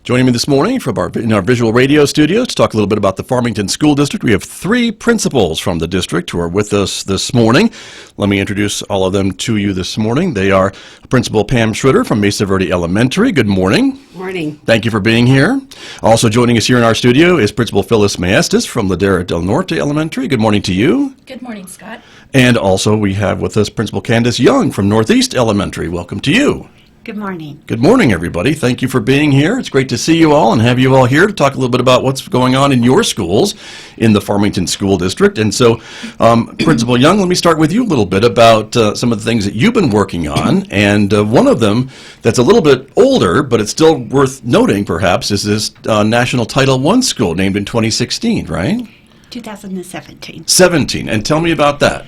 Joining me this morning in our visual radio studio to talk a little bit about the Farmington School District, we have three principals from the district who are with us this morning. Let me introduce all of them to you this morning. They are Principal Pam Schroeder from Mesa Verde Elementary. Good morning. Morning. Thank you for being here. Also joining us here in our studio is Principal Phyllis Maestas from Ladera del Norte Elementary. Good morning to you. Good morning, Scott. And also we have with us Principal Candace Young from Northeast Elementary. Welcome to you. Good morning. Good morning, everybody. Thank you for being here. It's great to see you all and have you all here to talk a little bit about what's going on in your schools in the Farmington School District. And so, Principal Young, let me start with you a little bit about some of the things that you've been working on. And one of them that's a little bit older, but it's still worth noting, perhaps, is this National Title I school named in 2016, right? 2017. 17. And tell me about that.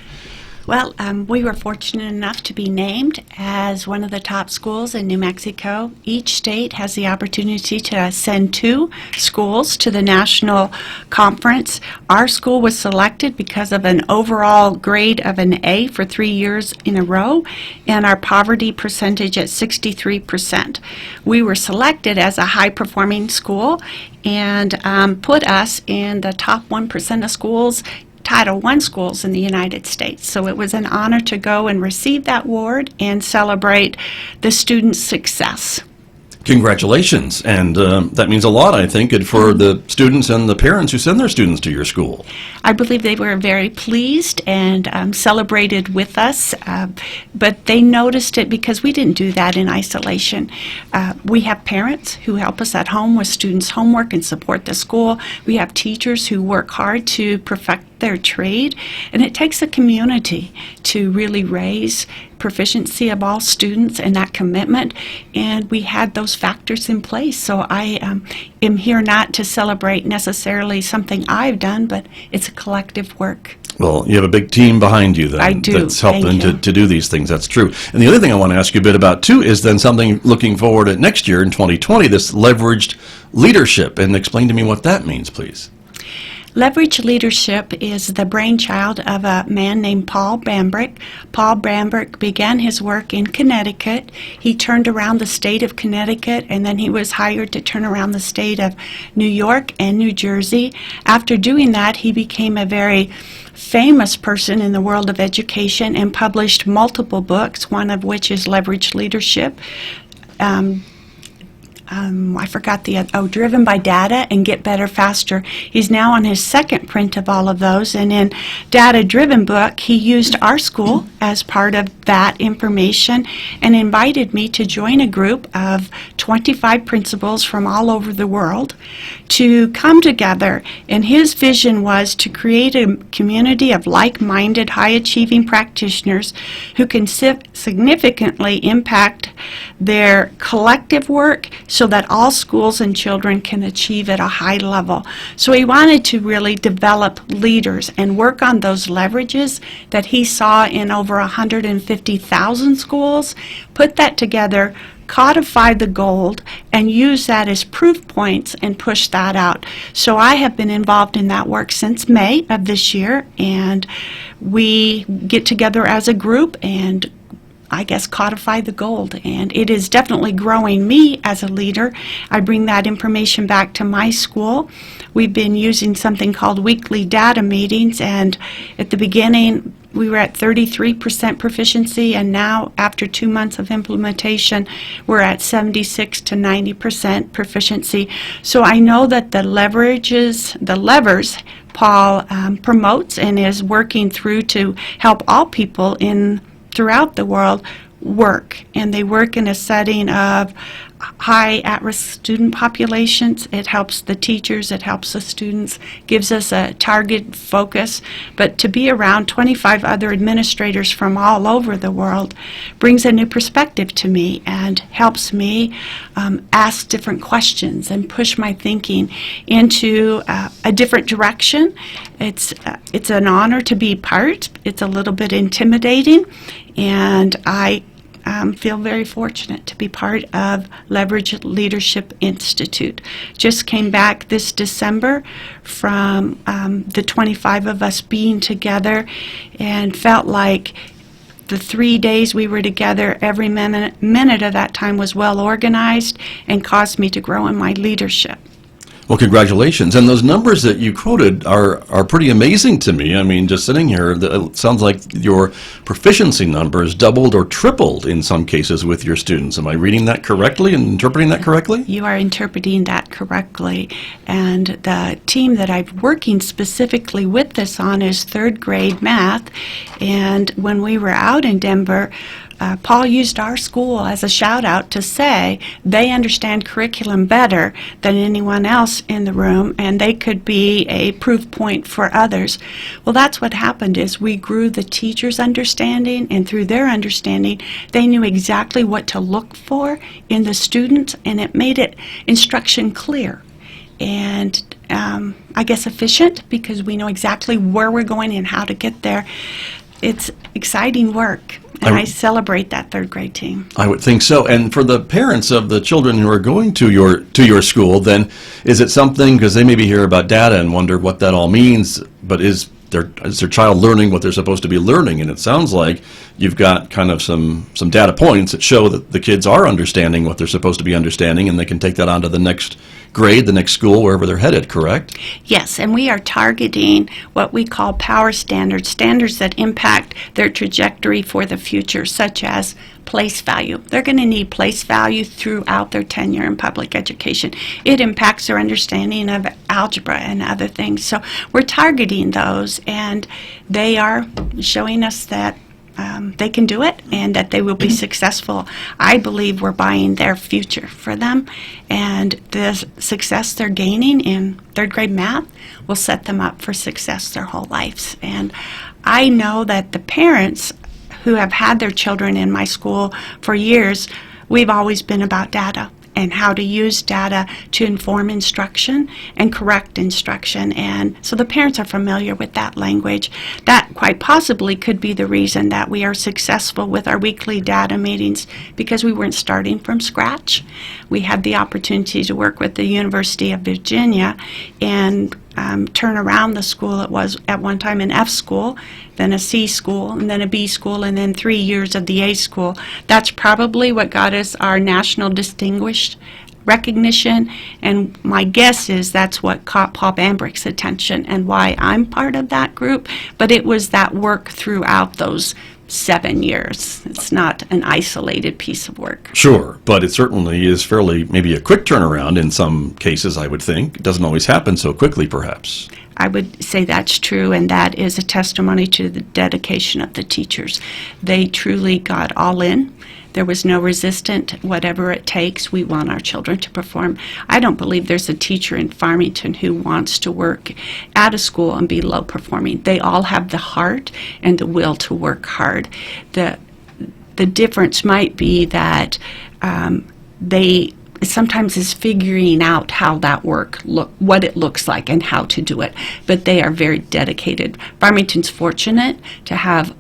Well, we were fortunate enough to be named as one of the top schools in New Mexico. Each state has the opportunity to send 2 schools to the national conference. Our school was selected because of an overall grade of an A for 3 years in a row and our poverty percentage at 63%. We were selected as a high-performing school and put us in the top 1% of schools, Title I schools in the United States. So it was an honor to go and receive that award and celebrate the students' success. Congratulations, and that means a lot, I think, for the students and the parents who send their students to your school. I believe they were very pleased and celebrated with us, but they noticed it because we didn't do that in isolation. We have parents who help us at home with students' homework and support the school. We have teachers who work hard to perfect their trade, and it takes a community to really raise proficiency of all students and that commitment, and we had those factors in place. So I am here not to celebrate necessarily something I've done, but it's a collective work. Well, you have a big team behind you I do. That's helping to do these things. That's true. And the other thing I want to ask you a bit about, too, is then something looking forward at next year in 2020, this leveraged leadership. And explain to me what that means, please. Leverage leadership is the brainchild of a man named Paul Bambrick. Paul Bambrick began his work in Connecticut. He turned around the state of Connecticut, and then he was hired to turn around the state of New York and New Jersey. After doing that, he became a very famous person in the world of education and published multiple books, one of which is Leverage Leadership. I forgot Driven by Data and Get Better Faster. He's now on his second print of all of those, and in Data Driven book, he used our school as part of that information and invited me to join a group of 25 principals from all over the world to come together, and his vision was to create a community of like-minded, high-achieving practitioners who can significantly impact their collective work so that all schools and children can achieve at a high level. So he wanted to really develop leaders and work on those leverages that he saw in over 150,000 schools, put that together, codify the gold, and use that as proof points and push that out. So I have been involved in that work since May of this year, and we get together as a group and I guess codify the gold, and it is definitely growing me as a leader. I bring that information back to my school. We've been using something called weekly data meetings, and at the beginning we were at 33% proficiency, and now after 2 months of implementation we're at 76 to 90% proficiency. So I know that the levers Paul promotes and is working through to help all people throughout the world work, and they work in a setting of high at-risk student populations. It helps the teachers, it helps the students, gives us a target focus. But to be around 25 other administrators from all over the world brings a new perspective to me and helps me ask different questions and push my thinking into a different direction. It's an honor to be part. It's a little bit intimidating, and I feel very fortunate to be part of Leverage Leadership Institute. Just came back this December from the 25 of us being together and felt like the 3 days we were together, every minute of that time was well organized and caused me to grow in my leadership. Well, congratulations. And those numbers that you quoted are pretty amazing to me. I mean, just sitting here, it sounds like your proficiency numbers doubled or tripled in some cases with your students. Am I reading that correctly and interpreting that correctly? You are interpreting that correctly. And the team that I'm working specifically with this on is third grade math. And when we were out in Denver, Paul used our school as a shout out to say they understand curriculum better than anyone else in the room, and they could be a proof point for others. Well, that's what happened is we grew the teachers' understanding, and through their understanding, they knew exactly what to look for in the students, and it made it instruction clear. And I guess efficient, because we know exactly where we're going and how to get there. It's exciting work, and I celebrate that third grade team. I would think so. And for the parents of the children who are going to your school, then is it something, because they maybe hear about data and wonder what that all means, but is their child learning what they're supposed to be learning? And it sounds like you've got kind of some data points that show that the kids are understanding what they're supposed to be understanding, and they can take that on to the next grade, the next school, wherever they're headed, correct? Yes, and we are targeting what we call power standards, standards that impact their trajectory for the future, such as place value. They're going to need place value throughout their tenure in public education. It impacts their understanding of algebra and other things. So we're targeting those, and they are showing us that they can do it and that they will be successful. I believe we're buying their future for them, and the success they're gaining in third grade math will set them up for success their whole lives. And I know that the parents who have had their children in my school for years, we've always been about data and how to use data to inform instruction and correct instruction. And so the parents are familiar with that language. That quite possibly could be the reason that we are successful with our weekly data meetings, because we weren't starting from scratch. We had the opportunity to work with the University of Virginia and turn around the school. It was at one time an F school, then a C school, and then a B school, and then 3 years of the A school. That's probably what got us our national distinguished recognition, and my guess is that's what caught Paul Bambrick's attention and why I'm part of that group. But it was that work throughout those 7 years. It's not an isolated piece of work. Sure, but it certainly is fairly maybe a quick turnaround in some cases, I would think. It doesn't always happen so quickly, perhaps. I would say that's true, and that is a testimony to the dedication of the teachers. They truly got all in. There was no resistance. Whatever it takes, we want our children to perform. I don't believe there's a teacher in Farmington who wants to work at a school and be low performing. They all have the heart and the will to work hard. The difference might be that they sometimes is figuring out how that what it looks like and how to do it. But they are very dedicated. Farmington's fortunate to have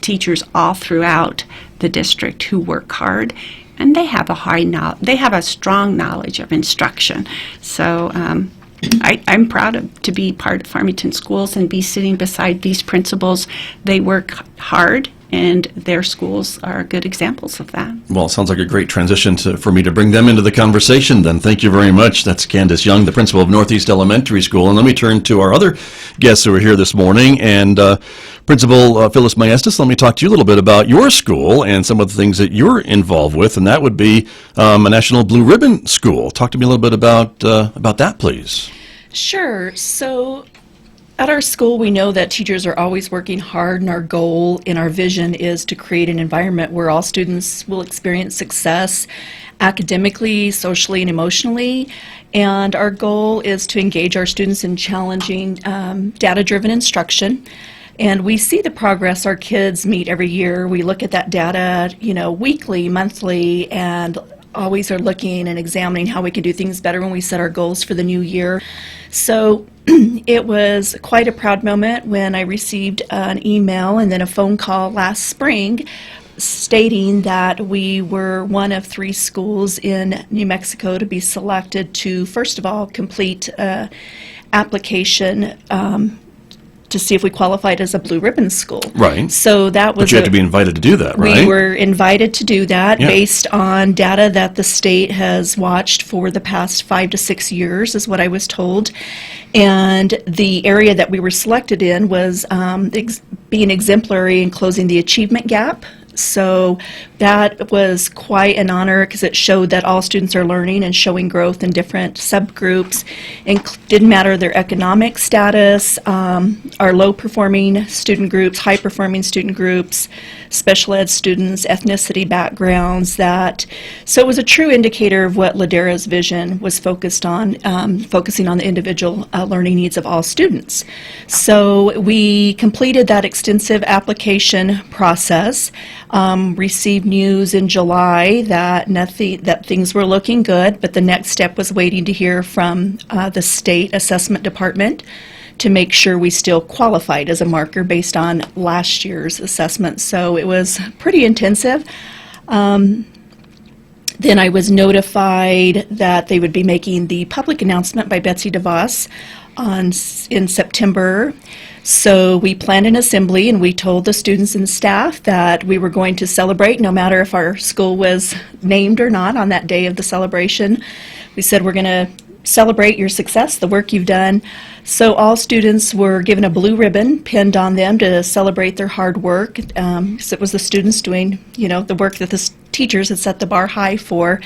teachers all throughout the district who work hard, and they have a strong knowledge of instruction. So I'm proud to be part of Farmington Schools and be sitting beside these principals. They work hard, and their schools are good examples of that. Well, it sounds like a great transition for me to bring them into the conversation then. Thank you very much. That's Candace Young, the principal of Northeast Elementary School. And let me turn to our other guests who are here this morning. And Principal Phyllis Maestas, let me talk to you a little bit about your school and some of the things that you're involved with, and that would be a National Blue Ribbon School. Talk to me a little bit about that, please. Sure. So at our school, we know that teachers are always working hard, and our goal and our vision is to create an environment where all students will experience success academically, socially, and emotionally. And our goal is to engage our students in challenging data-driven instruction. And we see the progress our kids meet every year. We look at that data, weekly, monthly, and always are looking and examining how we can do things better when we set our goals for the new year. So it was quite a proud moment when I received an email and then a phone call last spring stating that we were one of 3 schools in New Mexico to be selected to, first of all, complete application to see if we qualified as a blue ribbon school. Right. So that was But you had to be invited to do that, right? we were invited to do that Yeah. based on data that the state has watched for the past 5 to 6 years, is what I was told. And the area that we were selected in was being exemplary in closing the achievement gap. So that was quite an honor because it showed that all students are learning and showing growth in different subgroups. And didn't matter their economic status, our low-performing student groups, high-performing student groups, special ed students, ethnicity backgrounds. So it was a true indicator of what Ladera's vision was focused on, focusing on the individual learning needs of all students. So we completed that extensive application process. Received news in July that things were looking good, but the next step was waiting to hear from the state assessment department to make sure we still qualified as a marker based on last year's assessment. So it was pretty intensive. Then I was notified that they would be making the public announcement by Betsy DeVos in September. So we planned an assembly, and we told the students and staff that we were going to celebrate no matter if our school was named or not on that day of the celebration. We said we're going to celebrate your success, the work you've done. So all students were given a blue ribbon pinned on them to celebrate their hard work. So it was the students doing, the work that the teachers had set the bar high for.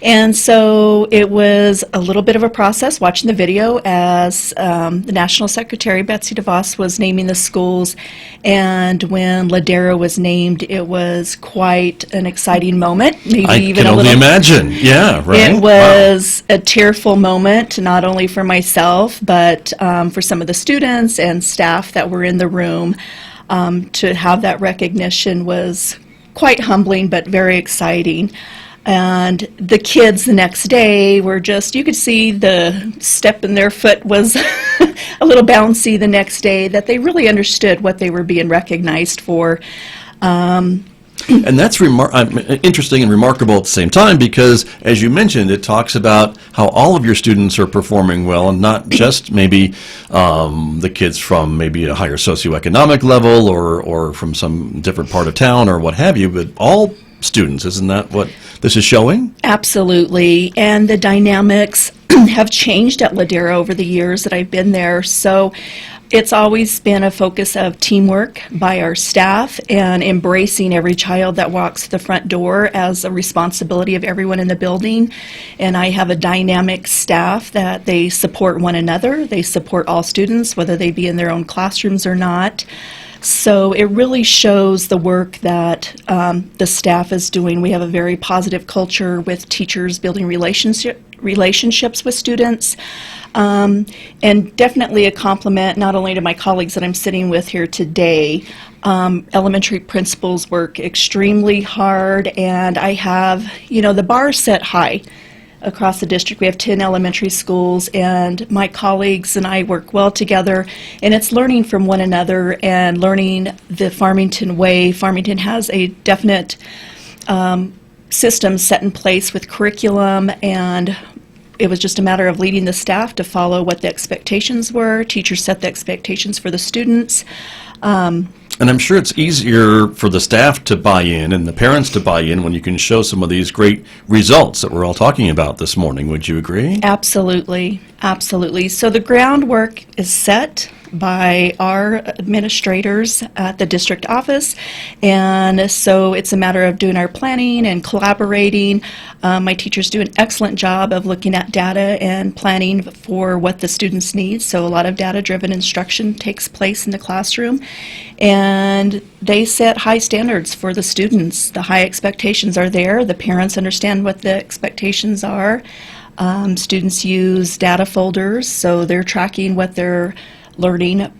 And so it was a little bit of a process watching the video as the National Secretary, Betsy DeVos, was naming the schools. And when Ladera was named, it was quite an exciting moment. Maybe I even can a only little. imagine. Yeah, right. It was a tearful moment, not only for myself, but for some of the students and staff that were in the room. To have that recognition was quite humbling, but very exciting. And the kids the next day were just, you could see the step in their foot was a little bouncy the next day, that they really understood what they were being recognized for. And that's interesting and remarkable at the same time because, as you mentioned, it talks about how all of your students are performing well and not just maybe the kids from maybe a higher socioeconomic level or from some different part of town or what have you, but all students. Isn't that what this is showing? Absolutely. And the dynamics have changed at Ladera over the years that I've been there. So it's always been a focus of teamwork by our staff and embracing every child that walks through the front door as a responsibility of everyone in the building. And I have a dynamic staff that they support one another. They support all students, whether they be in their own classrooms or not. So it really shows the work that the staff is doing. We have a very positive culture with teachers building relationships with students. And definitely a compliment not only to my colleagues that I'm sitting with here today. Elementary principals work extremely hard, and I have, the bar set high across the district. We have 10 elementary schools, and my colleagues and I work well together, and it's learning from one another and learning the Farmington way. Farmington has a definite system set in place with curriculum, and it was just a matter of leading the staff to follow what the expectations were. Teachers set the expectations for the students. And I'm sure it's easier for the staff to buy in and the parents to buy in when you can show some of these great results that we're all talking about this morning. Would you agree? Absolutely. Absolutely. So the groundwork is set by our administrators at the district office, and so it's a matter of doing our planning and collaborating. My teachers do an excellent job of looking at data and planning for what the students need, so a lot of data-driven instruction takes place in the classroom, and they set high standards for the students. The high expectations are there. The parents understand what the expectations are. Students use data folders, so they're tracking what their learning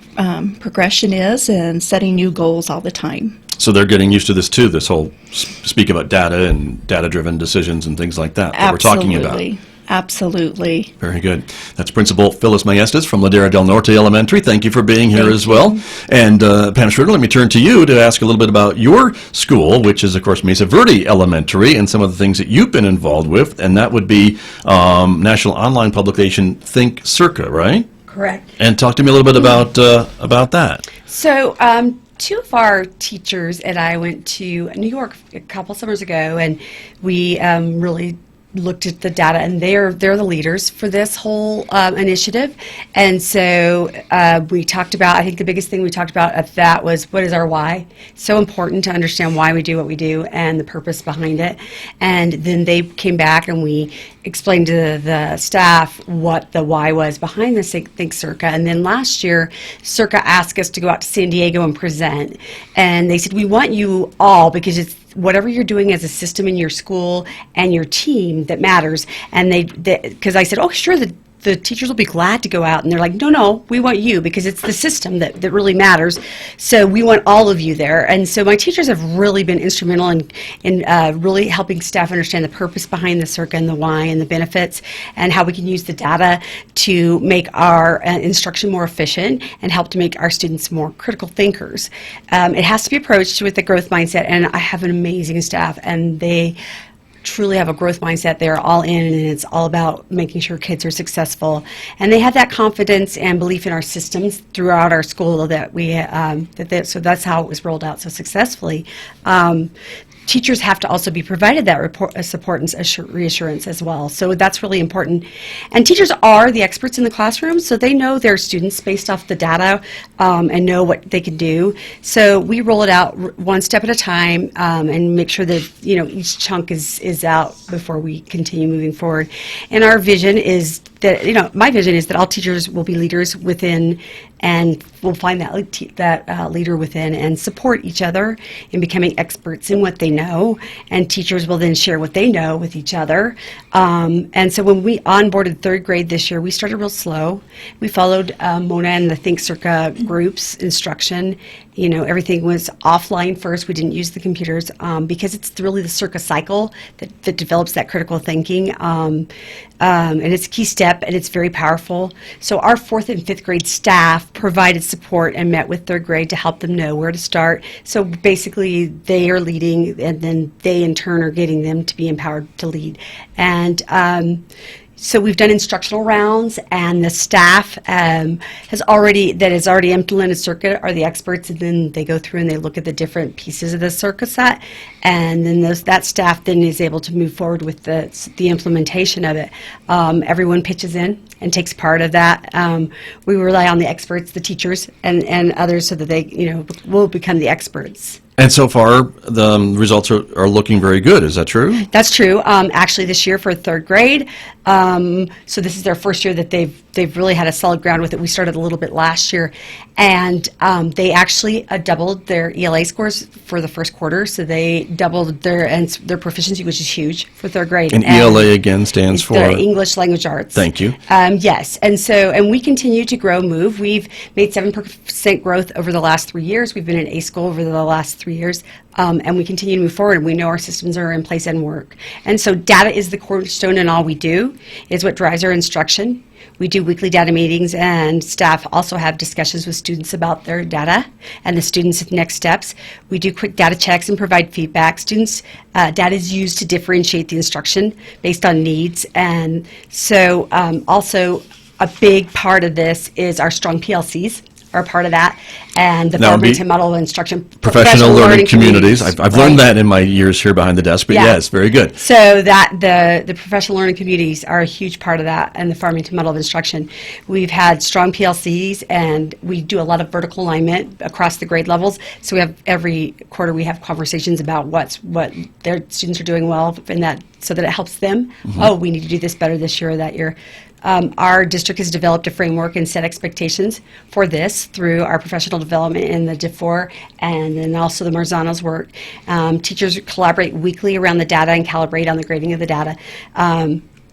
progression is and setting new goals all the time. So they're getting used to this too, this whole speak about data and data-driven decisions and things like that we're talking about. Absolutely. Very good. That's Principal Phyllis Maestas from Ladera del Norte Elementary. Thank you for being here as well. And Pam Schroeder, let me turn to you to ask a little bit about your school, which is, of course, Mesa Verde Elementary, and some of the things that you've been involved with, and that would be national online publication Think Circa, right? Correct. And talk to me a little bit about that. So, two of our teachers and I went to New York a couple summers ago, and we really looked at the data, and they're the leaders for this whole initiative. And so we talked about, I think the biggest thing we talked about at that was, what is our why? So important to understand why we do what we do and the purpose behind it. And then they came back and we explained to the staff what the why was behind the Think Circa. And then last year, Circa asked us to go out to San Diego and present. And they said, we want you all, because it's whatever you're doing as a system in your school and your team that matters. And because I said, oh, sure, the teachers will be glad to go out. And they're like, no, we want you, because it's the system that really matters. So we want all of you there. And so my teachers have really been instrumental in really helping staff understand the purpose behind the Circa and the why and the benefits, and how we can use the data to make our instruction more efficient and help to make our students more critical thinkers. It has to be approached with a growth mindset, and I have an amazing staff, and they truly have a growth mindset. They're all in, and it's all about making sure kids are successful. And they have that confidence and belief in our systems throughout our school that so that's how it was rolled out so successfully. Teachers have to also be provided that support and reassurance as well. So that's really important. And teachers are the experts in the classroom, so they know their students based off the data and know what they can do. So we roll it out one step at a time and make sure that each chunk is out before we continue moving forward. And our vision is that my vision is that all teachers will be leaders within, and will find that leader within and support each other in becoming experts in what they know, and teachers will then share what they know with each other. And so when we onboarded third grade this year, we started real slow. We followed Mona and the Think Circa group's instruction. Everything was offline first. We didn't use the computers because it's really the Circa cycle that develops that critical thinking. And it's a key step, and it's very powerful. So our 4th and 5th grade staff provided support and met with third grade to help them know where to start. So basically, they are leading, and then they in turn are getting them to be empowered to lead. And so we've done instructional rounds, and the staff has already implemented Circa are the experts, and then they go through and they look at the different pieces of the Circa set, and then that staff then is able to move forward with the implementation of it. Everyone pitches in and takes part of that. We rely on the experts, the teachers, and others, so that they will become the experts. And so far, the results are looking very good. Is that true? That's true. Actually, this year for third grade, so this is their first year that they've really had a solid ground with it. We started a little bit last year, and they actually doubled their ELA scores for the first quarter. So they doubled their proficiency, which is huge for third grade. And ELA again stands for the English Language Arts. Thank you. Yes, and we continue to grow, move. We've made 7% growth over the last 3 years. We've been in A school over the last 3 years, and we continue to move forward. And we know our systems are in place and work. And so data is the cornerstone in all we do. It's what drives our instruction. We do weekly data meetings, and staff also have discussions with students about their data and the students' next steps. We do quick data checks and provide feedback. Students' data is used to differentiate the instruction based on needs. And so also a big part of this is our strong PLCs are a part of that, and the Farmington model of instruction. Professional learning communities. I've learned that in my years here behind the desk, but yes, very good. So that the professional learning communities are a huge part of that, and the Farmington model of instruction. We've had strong PLCs, and we do a lot of vertical alignment across the grade levels. So we have every quarter we have conversations about what their students are doing well in that, so that it helps them. Mm-hmm. Oh, we need to do this better this year or that year. Our district has developed a framework and set expectations for this through our professional development in the DIF4 and then also the Marzano's work. Teachers collaborate weekly around the data and calibrate on the grading of the data.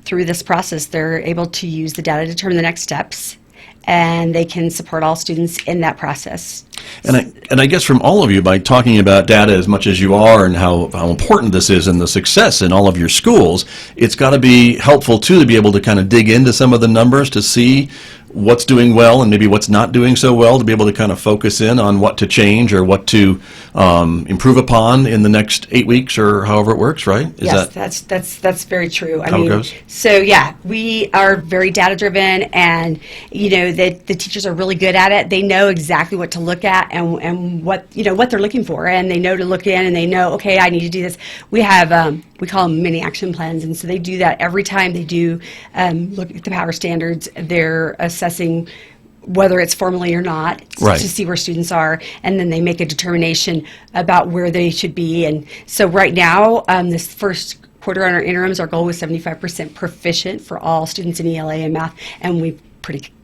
Through this process, they're able to use the data to determine the next steps, and they can support all students in that process. And I guess from all of you, by talking about data as much as you are and how important this is and the success in all of your schools, it's got to be helpful too to be able to kind of dig into some of the numbers to see what's doing well and maybe what's not doing so well, to be able to kind of focus in on what to change or what to improve upon in the next 8 weeks or however it works, right? Yes, that's very true. How it goes? So yeah, we are very data driven, and the teachers are really good at it. They know exactly what to look at and what what they're looking for, and they know to look in, and they know, okay, I need to do this. We have we call them mini action plans, and so they do that every time they do look at the power standards. They're assessing whether it's formally or not, right, to see where students are, and then they make a determination about where they should be. And so right now, this first quarter on our interims, our goal was 75% proficient for all students in ELA and math, and we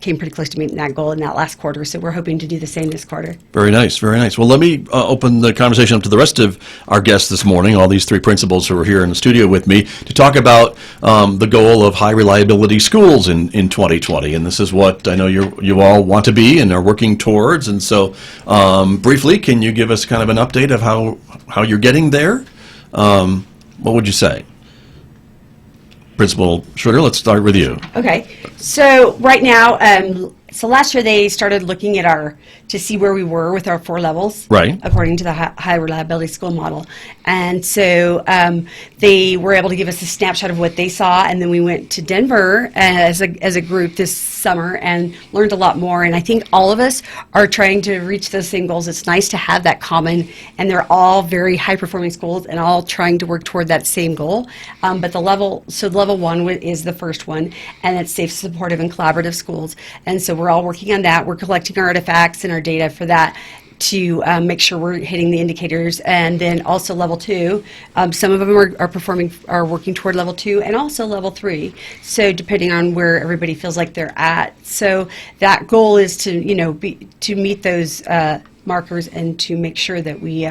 came pretty close to meeting that goal in that last quarter, so we're hoping to do the same this quarter. Very nice, very nice. Well, let me open the conversation up to the rest of our guests this morning, all these three principals who are here in the studio with me, to talk about the goal of high reliability schools in 2020. And this is what I know you all want to be and are working towards. And so briefly, can you give us kind of an update of how you're getting there? What would you say? Principal Schroeder, let's start with you. Okay, so right now, so last year they started looking at to see where we were with our 4 levels, right, according to the high reliability school model. And so they were able to give us a snapshot of what they saw, and then we went to Denver as a group this summer and learned a lot more. And I think all of us are trying to reach those same goals. It's nice to have that common, and they're all very high performing schools and all trying to work toward that same goal. But level 1 is the first one, and it's safe, supportive, and collaborative schools. And so we're all working on that. We're collecting our artifacts and our data for that to make sure we're hitting the indicators. And then also level 2, some of them are working toward level 2 and also level 3. So depending on where everybody feels like they're at. So that goal is to to meet those markers and to make sure that we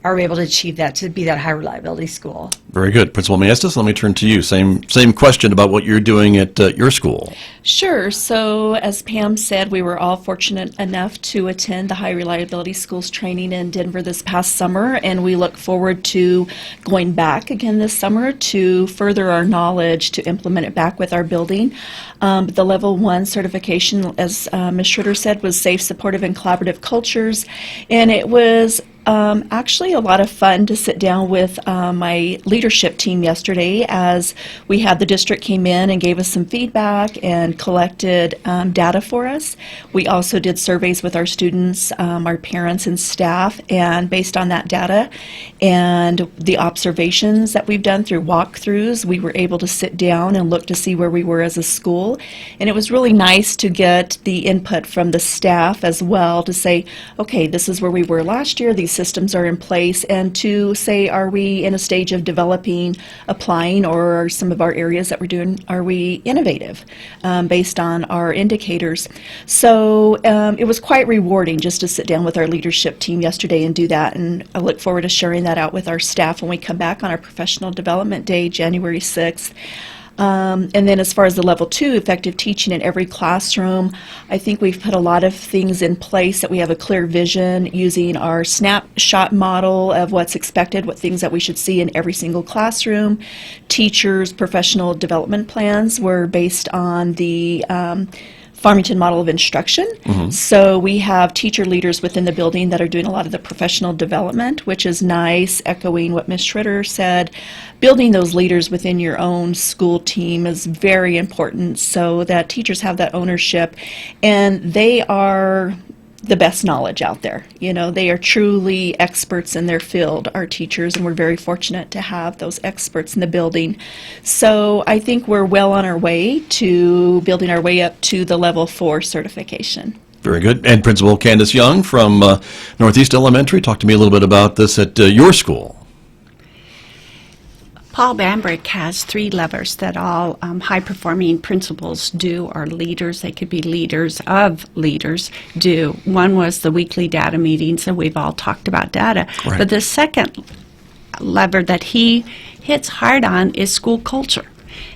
are able to achieve that, to be that high reliability school. Very good. Principal Maestas, let me turn to you. Same question about what you're doing at your school. Sure. So as Pam said, we were all fortunate enough to attend the High Reliability Schools training in Denver this past summer, and we look forward to going back again this summer to further our knowledge to implement it back with our building. The level 1 certification, as Ms. Schroeder said, was safe, supportive, and collaborative cultures, and it was actually a lot of fun to sit down with my leadership team yesterday as we had the district came in and gave us some feedback and collected data for us. We also did surveys with our students, our parents and staff, and based on that data and the observations that we've done through walkthroughs, we were able to sit down and look to see where we were as a school. And it was really nice to get the input from the staff as well to say, okay, this is where we were last year, these systems are in place, and to say, are we in a stage of developing, applying, or are some of our areas that we're doing, are we innovative based on our indicators? So it was quite rewarding just to sit down with our leadership team yesterday and do that, and I look forward to sharing that out with our staff when we come back on our Professional Development Day, January 6th. And then as far as the level 2, effective teaching in every classroom, I think we've put a lot of things in place that we have a clear vision using our snapshot model of what's expected, what things that we should see in every single classroom. Teachers' professional development plans were based on the Farmington model of instruction. Mm-hmm. So we have teacher leaders within the building that are doing a lot of the professional development, which is nice, echoing what Ms. Schroeder said. Building those leaders within your own school team is very important so that teachers have that ownership, and they are the best knowledge out there. You know, they are truly experts in their field, our teachers, and we're very fortunate to have those experts in the building. So I think we're well on our way to building our way up to the level 4 certification. Very good. And Principal Candace Young from Northeast Elementary, talk to me a little bit about this at your school. Paul Bambrick has 3 levers that all high-performing principals do, or leaders, they could be leaders of leaders, do. One was the weekly data meetings, and we've all talked about data. Right. But the second lever that he hits hard on is school culture.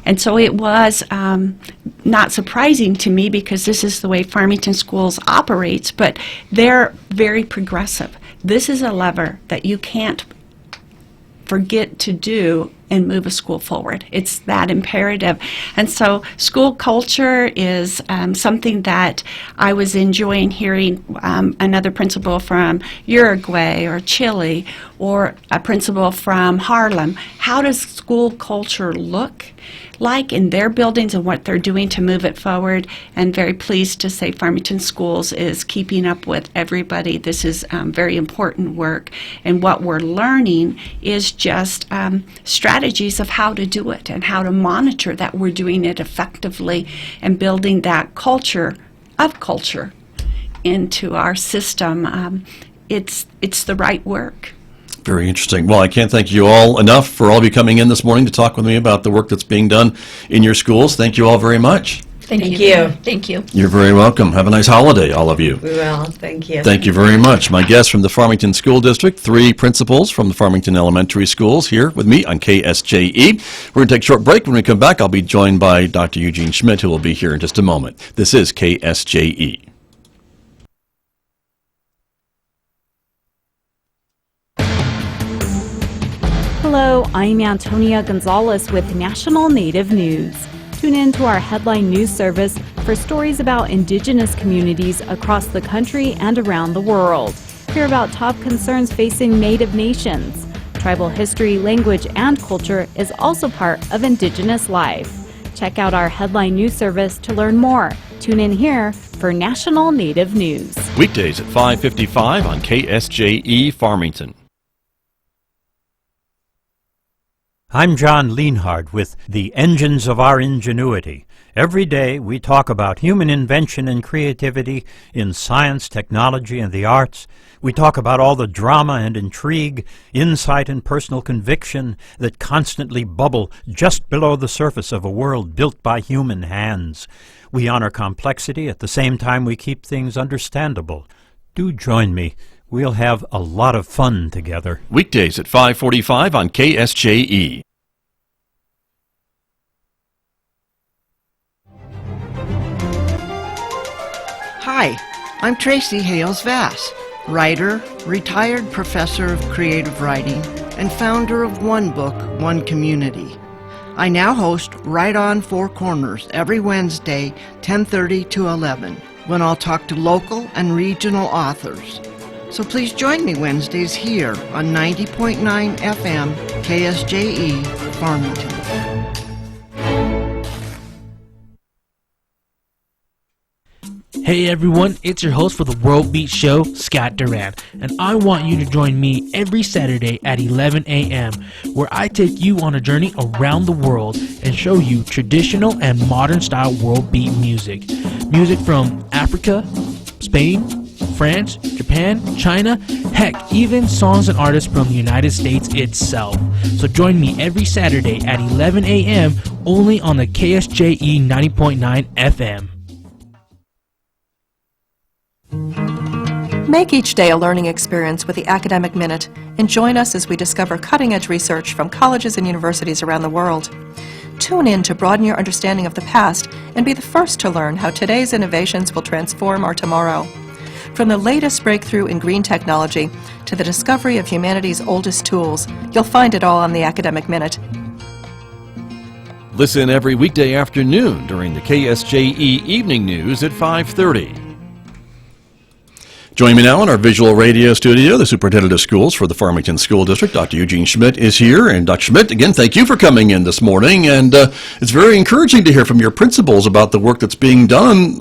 And so it was not surprising to me because this is the way Farmington Schools operates, but they're very progressive. This is a lever that you can't forget to do and move a school forward. It's that imperative. And so school culture is something that I was enjoying hearing another principal from Uruguay or Chile or a principal from Harlem. How does school culture look like in their buildings and what they're doing to move it forward? And very pleased to say Farmington Schools is keeping up with everybody. This is very important work, and what we're learning is just strategies of how to do it and how to monitor that we're doing it effectively and building that culture of culture into our system. It's the right work. Very interesting. Well, I can't thank you all enough for all of you coming in this morning to talk with me about the work that's being done in your schools. Thank you all very much. Thank you. Thank you. You're very welcome. Have a nice holiday, all of you. We will. Thank you. Thank you very much. My guests from the Farmington School District, 3 principals from the Farmington Elementary Schools here with me on KSJE. We're going to take a short break. When we come back, I'll be joined by Dr. Eugene Schmidt, who will be here in just a moment. This is KSJE. Hello, I'm Antonia Gonzalez with National Native News. Tune in to our headline news service for stories about Indigenous communities across the country and around the world. Hear about top concerns facing Native nations. Tribal history, language, and culture is also part of Indigenous life. Check out our headline news service to learn more. Tune in here for National Native News. Weekdays at 5:55 on KSJE Farmington. I'm John Lienhard with The Engines of Our Ingenuity. Every day we talk about human invention and creativity in science, technology, and the arts. We talk about all the drama and intrigue, insight and personal conviction that constantly bubble just below the surface of a world built by human hands. We honor complexity at the same time we keep things understandable. Do join me. We'll have a lot of fun together. Weekdays at 5:45 on KSJE. Hi, I'm Tracy Hales-Vass, writer, retired professor of creative writing, and founder of One Book, One Community. I now host Right on Four Corners every Wednesday, 10:30 to 11, when I'll talk to local and regional authors. So please join me Wednesdays here on 90.9 FM KSJE Farmington. Hey everyone, it's your host for the World Beat Show, Scott Duran, and I want you to join me every Saturday at 11 a.m., where I take you on a journey around the world and show you traditional and modern style world beat music. Music from Africa, Spain, France, Japan, China, heck, even songs and artists from the United States itself. So join me every Saturday at 11 a.m. only on the KSJE 90.9 FM. Make each day a learning experience with the Academic Minute and join us as we discover cutting-edge research from colleges and universities around the world. Tune in to broaden your understanding of the past and be the first to learn how today's innovations will transform our tomorrow. From the latest breakthrough in green technology to the discovery of humanity's oldest tools, you'll find it all on the Academic Minute. Listen every weekday afternoon during the KSJE Evening News at 5:30. Joining me now in our visual radio studio, the Superintendent of Schools for the Farmington School District, Dr. Eugene Schmidt, is here. And Dr. Schmidt, again, thank you for coming in this morning. And it's very encouraging to hear from your principals about the work that's being done,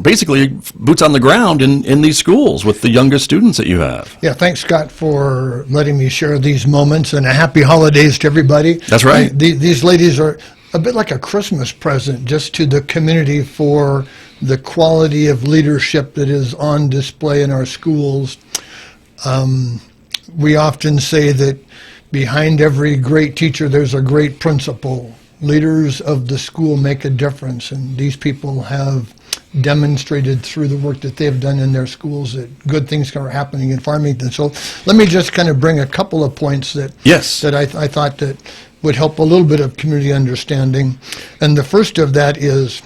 basically boots on the ground in these schools with the youngest students that you have. Yeah, thanks, Scott, for letting me share these moments, and a happy holidays to everybody. That's right. These ladies are a bit like a Christmas present just to the community for the quality of leadership that is on display in our schools. We often say that behind every great teacher there's a great principal. Leaders of the school make a difference, and these people have demonstrated through the work that they've done in their schools that good things are happening in Farmington. So let me just kind of bring a couple of points that I thought that would help a little bit of community understanding. And the first of that is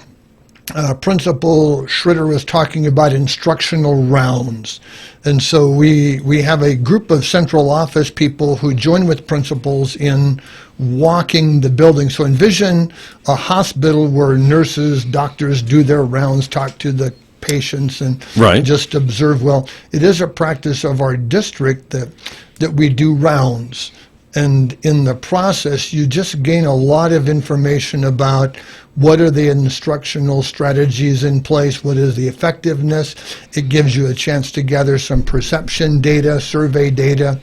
Principal Schroeder was talking about instructional rounds. And so we have a group of central office people who join with principals in walking the building. So envision a hospital where nurses, doctors do their rounds, talk to the patients and just observe. Well, it is a practice of our district that we do rounds. And in the process, you just gain a lot of information about what are the instructional strategies in place, what is the effectiveness. It gives you a chance to gather some perception data, survey data,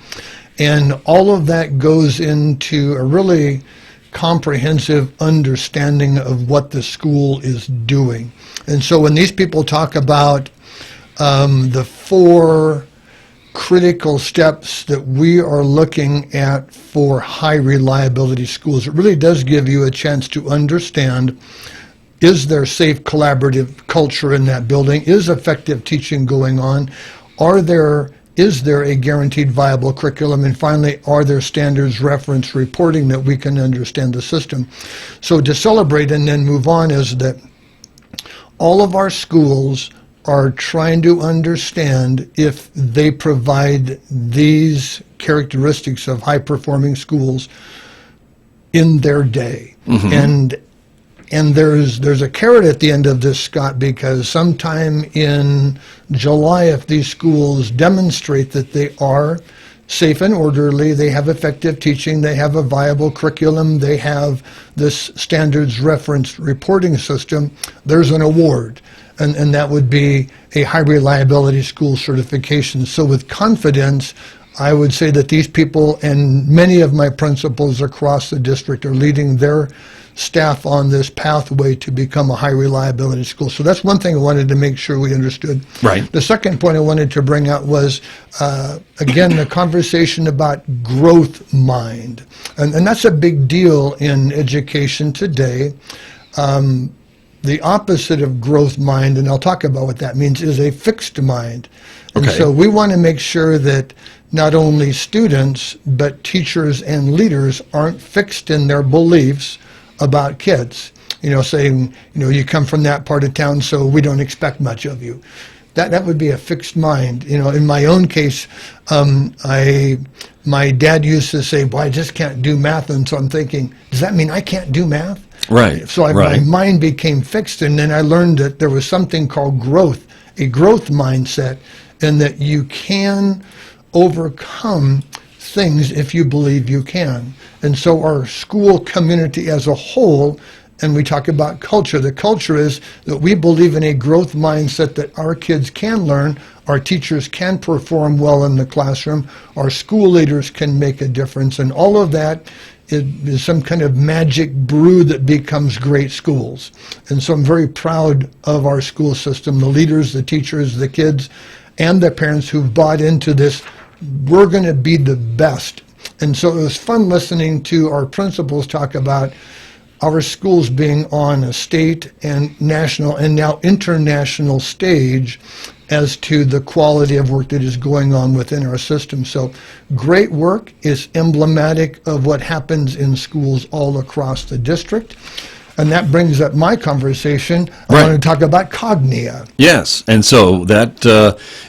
and all of that goes into a really comprehensive understanding of what the school is doing. And so when these people talk about the 4 critical steps that we are looking at for high reliability schools, it really does give you a chance to understand, is there safe collaborative culture in that building? Is effective teaching going on? Is there a guaranteed viable curriculum? And finally, are there standards reference reporting that we can understand the system? So to celebrate and then move on is that all of our schools are trying to understand if they provide these characteristics of high-performing schools in their day. And there's a carrot at the end of this, Scott, because sometime in July, if these schools demonstrate that they are safe and orderly, they have effective teaching, they have a viable curriculum, they have this standards reference reporting system, there's an award. And that would be a high reliability school certification. So with confidence, I would say that these people and many of my principals across the district are leading their staff on this pathway to become a high reliability school. So that's one thing I wanted to make sure we understood. Right. The second point I wanted to bring out was, again, the conversation about growth mind. And that's a big deal in education today. The opposite of growth mind, and I'll talk about what that means, is a fixed mind. And so we want to make sure that not only students, but teachers and leaders aren't fixed in their beliefs about kids. Saying, you come from that part of town, so we don't expect much of you. That would be a fixed mind. In my own case, my dad used to say, well, I just can't do math. And so I'm thinking, does that mean I can't do math? Right. So my mind became fixed, and then I learned that there was something called growth, a growth mindset, and that you can overcome things if you believe you can. And so our school community as a whole, and we talk about culture, the culture is that we believe in a growth mindset that our kids can learn, our teachers can perform well in the classroom, our school leaders can make a difference, and all of that is some kind of magic brew that becomes great schools. And so I'm very proud of our school system, the leaders, the teachers, the kids, and the parents who've bought into this. We're going to be the best. And so it was fun listening to our principals talk about our schools being on a state and national and now international stage as to the quality of work that is going on within our system. So great work is emblematic of what happens in schools all across the district. And that brings up my conversation. I want to talk about Cognia. Yes, and so that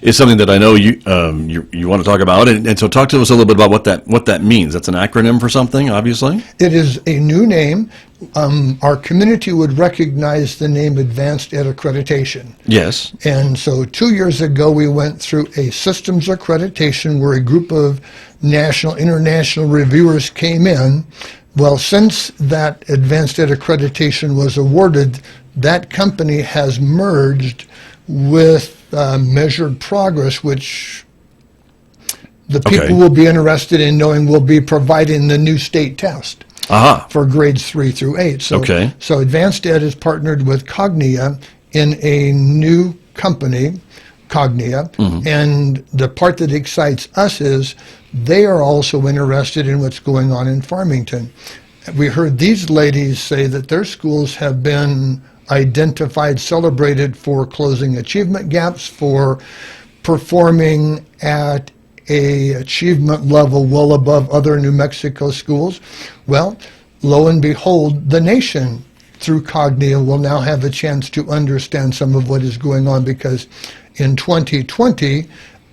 is something that I know you want to talk about. And so talk to us a little bit about what that means. That's an acronym for something, obviously? It is a new name. Our community would recognize the name Advanced Ed Accreditation. Yes. And so 2 years ago, we went through a systems accreditation where a group of national, international reviewers came in. Well, since that Advanced Ed Accreditation was awarded, that company has merged with Measured Progress, which the people will be interested in knowing will be providing the new state test for grades 3 through 8. So Advanced Ed is partnered with Cognia in a new company, Cognia, and the part that excites us is they are also interested in what's going on in Farmington. We heard these ladies say that their schools have been identified, celebrated for closing achievement gaps, for performing at a achievement level well above other New Mexico schools. Well, lo and behold, the nation through Cognia will now have a chance to understand some of what is going on, because in 2020,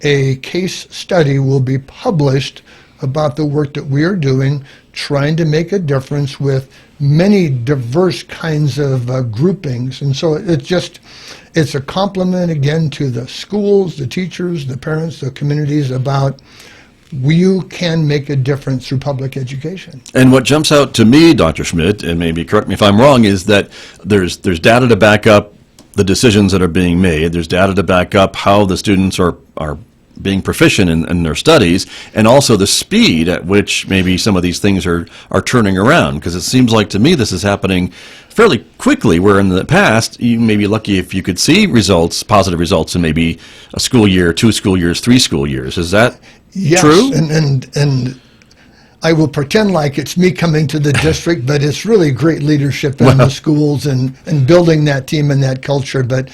a case study will be published about the work that we are doing, trying to make a difference with many diverse kinds of groupings. And so it's a compliment again to the schools, the teachers, the parents, the communities about you can make a difference through public education. And what jumps out to me, Dr. Schmidt, and maybe correct me if I'm wrong, is that there's data to back up the decisions that are being made. There's data to back up how the students are being proficient in their studies, and also the speed at which maybe some of these things are turning around. Because it seems like to me this is happening fairly quickly, where in the past you may be lucky if you could see results, positive results, in maybe a school year, 2 school years, 3 school years. Is that true? Yes, and I will pretend like it's me coming to the district, but it's really great leadership in the schools and building that team and that culture. But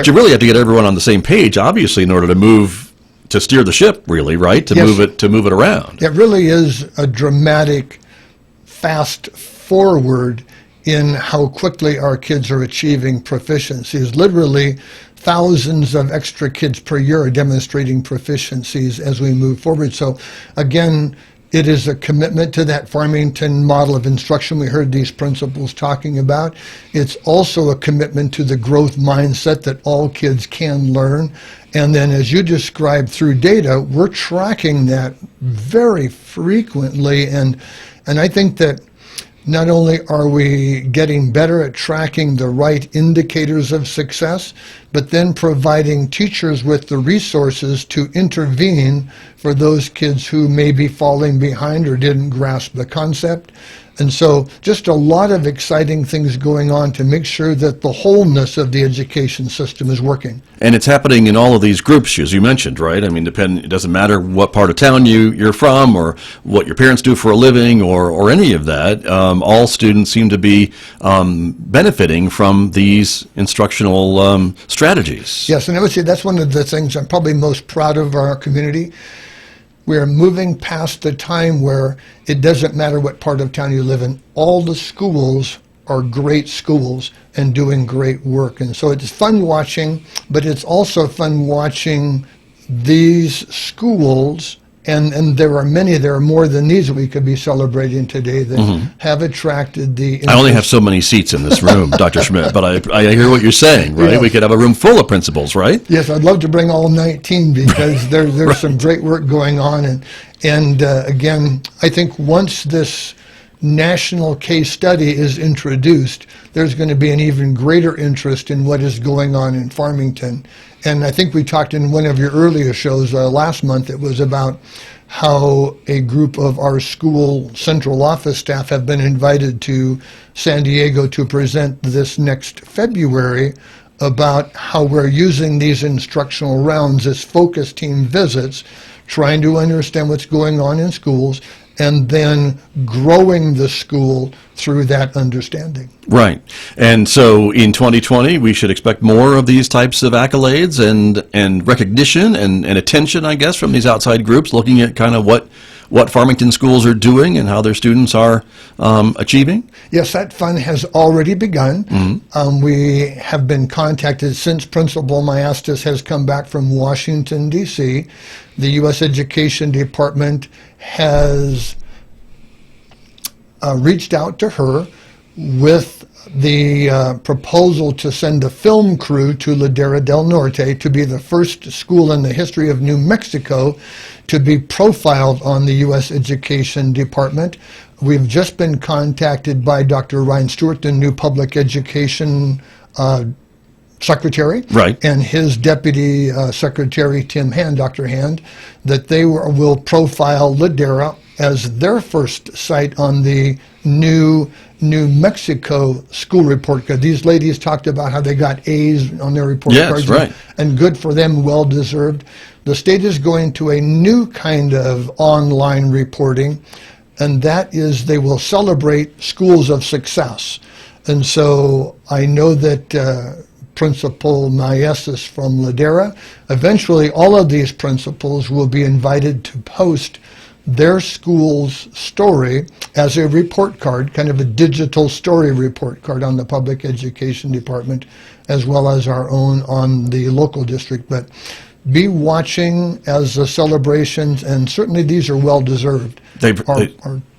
you really have to get everyone on the same page, obviously, in order to steer the ship, really, right? To move it around. It really is a dramatic fast forward in how quickly our kids are achieving proficiencies. Literally, thousands of extra kids per year are demonstrating proficiencies as we move forward. So again, it is a commitment to that Farmington model of instruction we heard these principals talking about. It's also a commitment to the growth mindset that all kids can learn. And then, as you described through data, we're tracking that very frequently. And I think that not only are we getting better at tracking the right indicators of success, but then providing teachers with the resources to intervene for those kids who may be falling behind or didn't grasp the concept. And so just a lot of exciting things going on to make sure that the wholeness of the education system is working. And it's happening in all of these groups, as you mentioned, right? I mean, it doesn't matter what part of town you're from, or what your parents do for a living, or any of that. All students seem to be benefiting from these instructional strategies. Yes, and I would say that's one of the things I'm probably most proud of our community. We are moving past the time where it doesn't matter what part of town you live in. All the schools are great schools and doing great work. And so it's fun watching, but it's also fun watching these schools, and there are many, there are more than these that we could be celebrating today that have attracted the interest. I only have so many seats in this room, Dr. Schmidt, but I hear what you're saying, right? Yes. We could have a room full of principals, right? Yes, I'd love to bring all 19 because there's right. Some great work going on. And again, I think once this national case study is introduced, there's going to be an even greater interest in what is going on in Farmington. And I think we talked in one of your earlier shows last month, it was about how a group of our school central office staff have been invited to San Diego to present this next February about how we're using these instructional rounds as focus team visits, trying to understand what's going on in schools, and then growing the school through that understanding. Right. And so in 2020, we should expect more of these types of accolades and recognition and attention, I guess, from these outside groups, looking at kind of what Farmington schools are doing and how their students are achieving? Yes, that fund has already begun. We have been contacted since Principal Maestas has come back from Washington, D.C. The U.S. Education Department has reached out to her with the proposal to send a film crew to Ladera del Norte to be the first school in the history of New Mexico to be profiled on the U.S. Education Department. We've just been contacted by Dr. Ryan Stewart, the new public education secretary, right, and his deputy secretary, Tim Hand, Dr. Hand, that they will profile Ladera as their first site on the new New Mexico school report, because these ladies talked about how they got A's on their report cards. Right. And good for them, well deserved. The state is going to a new kind of online reporting, and that is they will celebrate schools of success. And so I know that Principal Maestas from Ladera, eventually all of these principals will be invited to post their school's story as a report card, kind of a digital story report card on the public education department, as well as our own on the local district. But be watching as the celebrations, and certainly these are well deserved. They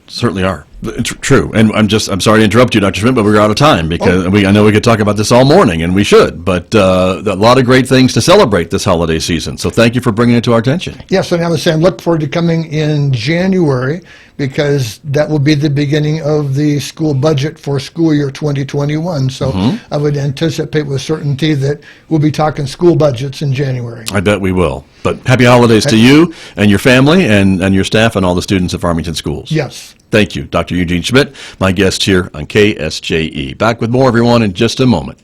certainly are. It's true. And I'm sorry to interrupt you, Dr. Schmidt, but we're out of time because I know we could talk about this all morning, and we should. But a lot of great things to celebrate this holiday season. So thank you for bringing it to our attention. Yes, and I was saying, look forward to coming in January, because that will be the beginning of the school budget for school year 2021. So I would anticipate with certainty that we'll be talking school budgets in January. I bet we will. But happy holidays to you and your family and your staff and all the students at Farmington Schools. Yes. Thank you, Dr. Eugene Schmidt, my guest here on KSJE. Back with more, everyone, in just a moment.